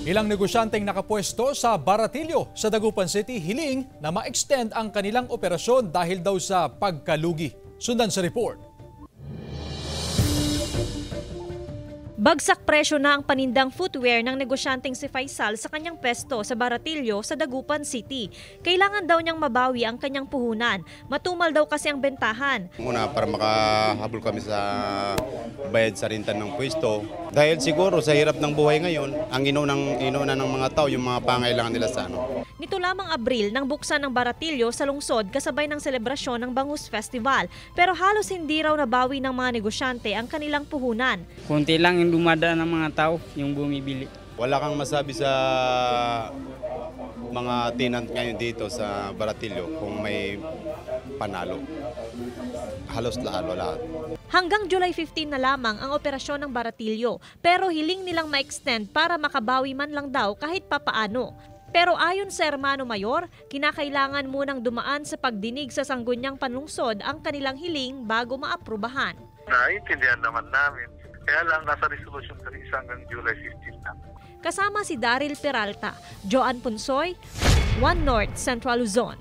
Ilang negosyanteng nakapwesto sa Baratillo sa Dagupan City hiling na ma-extend ang kanilang operasyon dahil daw sa pagkalugi. Sundan sa report. Bagsak presyo na ang panindang footwear ng negosyanteng si Faisal sa kanyang pwesto sa Baratillo sa Dagupan City. Kailangan daw niyang mabawi ang kanyang puhunan. Matumal daw kasi ang bentahan. Una, para makahabol kami sa bayad sa rintan ng pwesto. Dahil siguro sa hirap ng buhay ngayon, ang inuna ng mga tao yung mga pangailangan nila sa ano. Nito lamang Abril nang buksan ng Baratillo sa lungsod kasabay ng selebrasyon ng Bangus Festival. Pero halos hindi raw nabawi ng mga negosyante ang kanilang puhunan. Kunti lang yung dumadaan ng mga tao, yung bumibili. Wala kang masabi sa mga tenant ngayon dito sa Baratillo kung may panalo. Halos lahat. Hanggang July 15 na lamang ang operasyon ng Baratillo, pero hiling nilang ma-extend para makabawi man lang daw kahit papaano. Pero ayon sa Hermano Mayor, kinakailangan munang dumaan sa pagdinig sa Sangguniang Panlungsod ang kanilang hiling bago maaprubahan. Naiintindihan naman namin. Kaya lang nasa resolution 3 hanggang July 15 na. Kasama si Daryl Peralta, Joan Punsoy, One North Central Luzon.